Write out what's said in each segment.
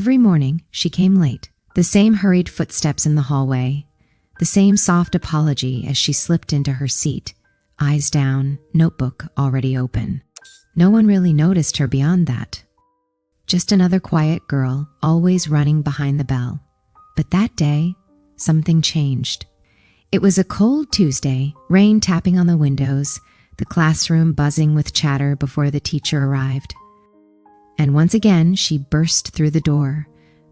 Every morning, she came late, the same hurried footsteps in the hallway, the same soft apology as she slipped into her seat, eyes down, notebook already open. No one really noticed her beyond that. Just another quiet girl, always running behind the bell. But that day, something changed. It was a cold Tuesday, rain tapping on the windows, the classroom buzzing with chatter before the teacher arrived. And once again, she burst through the door,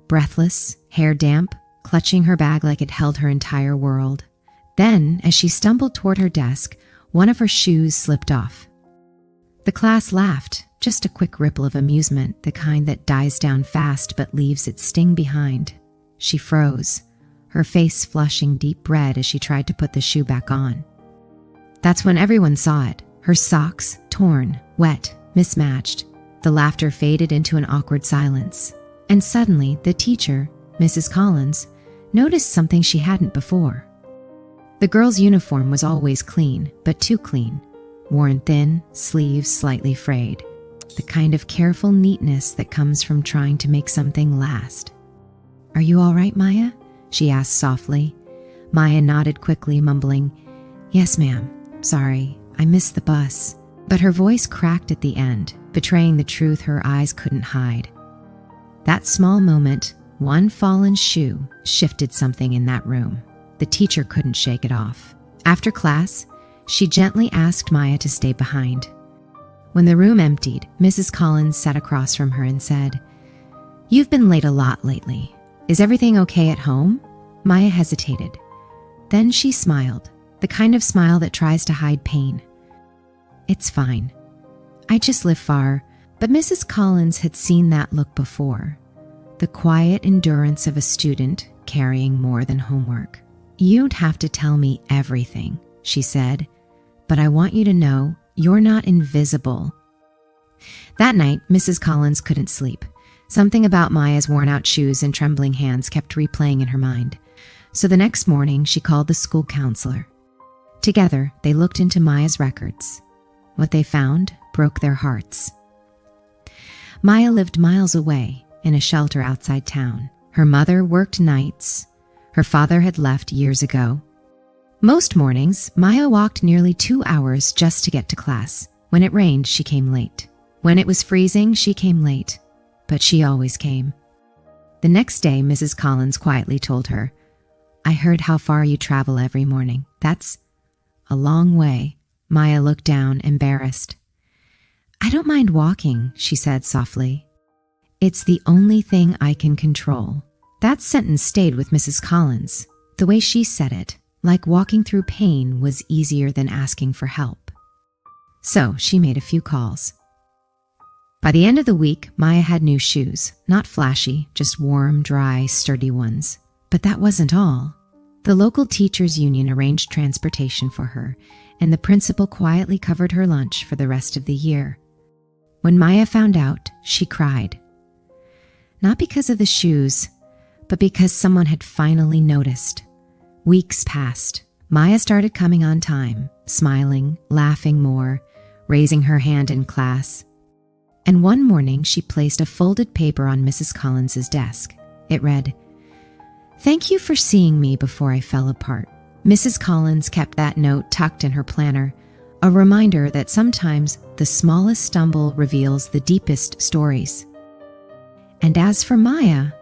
breathless, hair damp, clutching her bag like it held her entire world. Then, as she stumbled toward her desk, one of her shoes slipped off. The class laughed, just a quick ripple of amusement, the kind that dies down fast but leaves its sting behind. She froze, her face flushing deep red as she tried to put the shoe back on. That's when everyone saw it, her socks, torn, wet, mismatched. The laughter faded into an awkward silence. And suddenly, the teacher, Mrs. Collins, noticed something she hadn't before. The girl's uniform was always clean, but too clean. Worn thin, sleeves slightly frayed. The kind of careful neatness that comes from trying to make something last. "Are you all right, Maya?" she asked softly. Maya nodded quickly, mumbling, "Yes, ma'am. Sorry, I missed the bus." But her voice cracked at the end, betraying the truth her eyes couldn't hide. That small moment, one fallen shoe, shifted something in that room. The teacher couldn't shake it off. After class, she gently asked Maya to stay behind. When the room emptied, Mrs. Collins sat across from her and said, "You've been late a lot lately. Is everything okay at home?" Maya hesitated. Then she smiled, the kind of smile that tries to hide pain. "It's fine. I just live far." But Mrs. Collins had seen that look before. The quiet endurance of a student carrying more than homework. "You don't have to tell me everything," she said, "but I want you to know you're not invisible." That night, Mrs. Collins couldn't sleep. Something about Maya's worn-out shoes and trembling hands kept replaying in her mind. So the next morning, she called the school counselor. Together, they looked into Maya's records. What they found broke their hearts. Maya lived miles away in a shelter outside town. Her mother worked nights. Her father had left years ago. Most mornings, Maya walked nearly 2 hours just to get to class. When it rained, she came late. When it was freezing, she came late. But she always came. The next day, Mrs. Collins quietly told her, "I heard how far you travel every morning. That's a long way." Maya looked down, embarrassed. "I don't mind walking," she said softly. "It's the only thing I can control." That sentence stayed with Mrs. Collins. The way she said it, like walking through pain, was easier than asking for help. So she made a few calls. By the end of the week, Maya had new shoes, not flashy, just warm, dry, sturdy ones. But that wasn't all. The local teachers' union arranged transportation for her, and the principal quietly covered her lunch for the rest of the year. When Maya found out, she cried. Not because of the shoes, but because someone had finally noticed. Weeks passed. Maya started coming on time, smiling, laughing more, raising her hand in class. And one morning, she placed a folded paper on Mrs. Collins's desk. It read, "Thank you for seeing me before I fell apart." Mrs. Collins kept that note tucked in her planner, a reminder that sometimes the smallest stumble reveals the deepest stories. And as for Maya,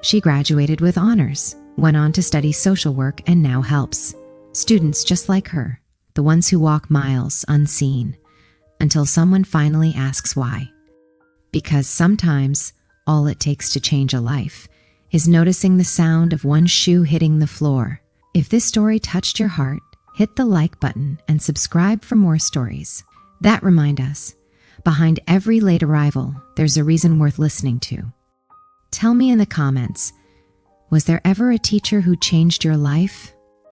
she graduated with honors, went on to study social work, and now helps students just like her, the ones who walk miles unseen, until someone finally asks why. Because sometimes all it takes to change a life is noticing the sound of one shoe hitting the floor. If this story touched your heart, hit the like button and subscribe for more stories that remind us, behind every late arrival, there's a reason worth listening to. Tell me in the comments, was there ever a teacher who changed your life?